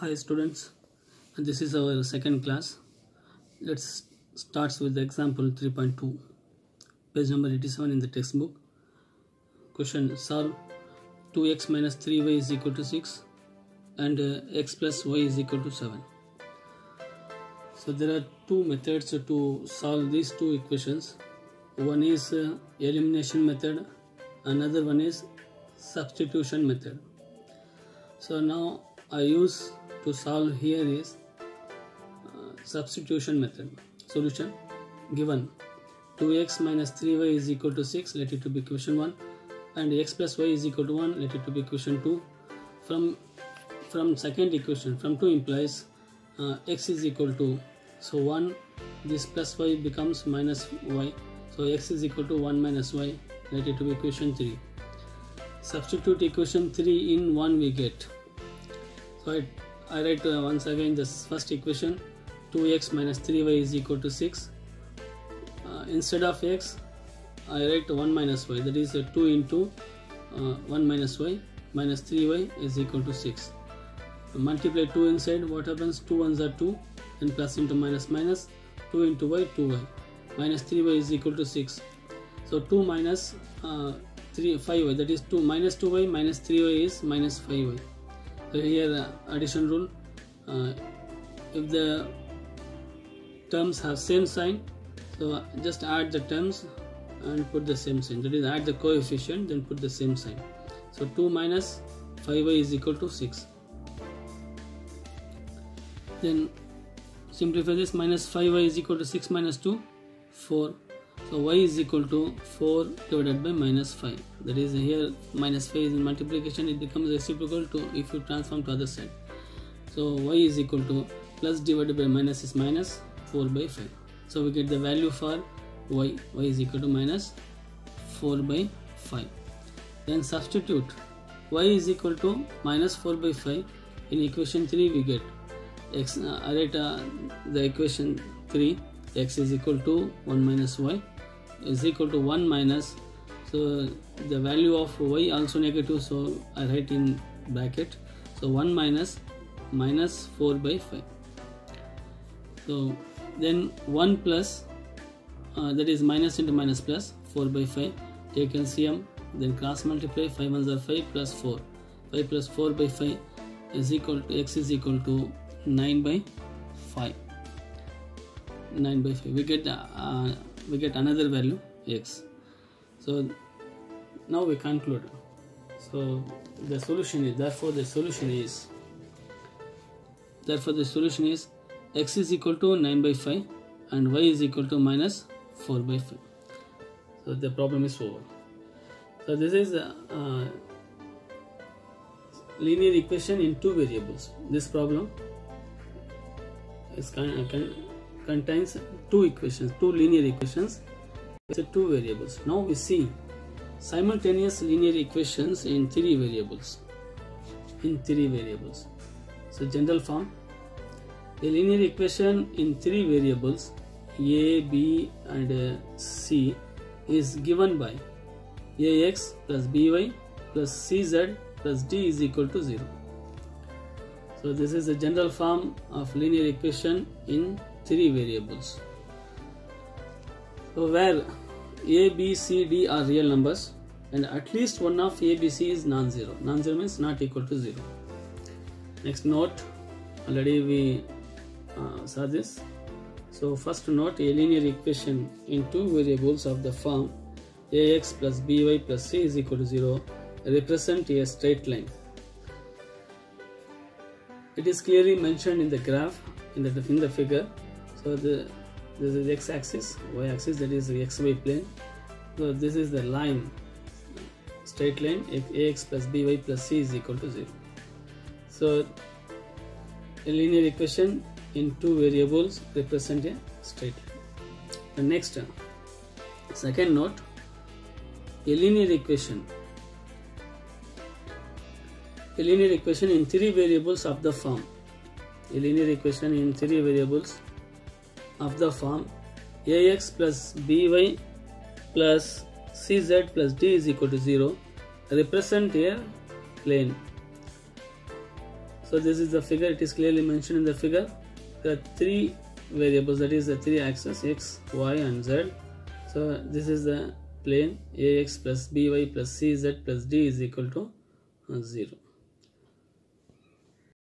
Hi students, this is our second class. Let's start with the example 3.2, page number 87 in the textbook. Question: solve 2x minus 3y is equal to 6 and x plus y is equal to 7. So there are two methods to solve these two equations. One is elimination method, another one is substitution method. So now I use to solve here is substitution method. Solution: given 2x minus 3y is equal to 6, let it to be equation 1, and x plus y is equal to 1, let it to be equation 2. From second equation, from 2 implies x is equal to, so 1, this plus y becomes minus y, so x is equal to 1 minus y, let it to be equation 3. Substitute equation 3 in 1 we get. So I write once again this first equation: 2x minus 3y is equal to 6. Instead of x, I write 1 minus y, that is 2 into 1 minus y minus 3y is equal to 6. Multiply 2 inside, what happens? 2 ones are 2, then plus into minus minus, 2 into y, 2y, minus 3y is equal to 6. So 2 minus 5y, that is 2 minus 2y minus 3y is minus 5y. So here addition rule, if the terms have same sign, so just add the terms and put the same sign, that is add the coefficient then put the same sign. So 2 minus 5y is equal to 6. Then simplify this, minus 5y is equal to 6 minus 2, 4. So y is equal to 4 divided by minus 5. That is here minus 5 is in multiplication, it becomes reciprocal to if you transform to other side. So y is equal to plus divided by minus is minus 4 by 5. So we get the value for y is equal to minus 4 by 5. Then substitute y is equal to minus 4 by 5 in equation 3 we get x. I write the equation 3, x is equal to 1 minus y is equal to 1 minus, so the value of y also negative, so I write in bracket, so 1 minus minus 4 by 5. So then 1 plus, that is minus into minus plus, 4 by 5, take LCM, then cross multiply, 5 ones are 5 plus 4, 5 plus 4 by 5 is equal to, x is equal to 9 by 5. 9 by 5 we get another value x. So now we conclude. So the solution is, therefore the solution is x is equal to 9 by 5 and y is equal to minus 4 by 5. So the problem is over. So this is a linear equation in two variables. This problem is contains two equations, two linear equations with two variables. Now we see simultaneous linear equations in three variables. So general form: a linear equation in three variables a, b and c is given by ax plus by plus cz plus d is equal to 0. So this is the general form of linear equation in three variables. So where a, b, c, d are real numbers and at least one of a, b, c is non-zero. Non-zero means not equal to 0. Next note, already we saw this. So first note, a linear equation in two variables of the form ax plus by plus c is equal to 0 represent a straight line. It is clearly mentioned in the graph, in the figure. So this is the x-axis, y-axis, that is the xy plane. So this is the line, straight line, if ax plus by plus c is equal to 0. So a linear equation in two variables represent a straight line. The next, second note, a linear equation in three variables of the form. A linear equation in three variables of the form ax plus by plus cz plus d is equal to 0 represent a plane. So this is the figure. It is clearly mentioned in the figure. There are three variables, that is the three axes x, y and z. So this is the plane ax plus by plus cz plus d is equal to 0.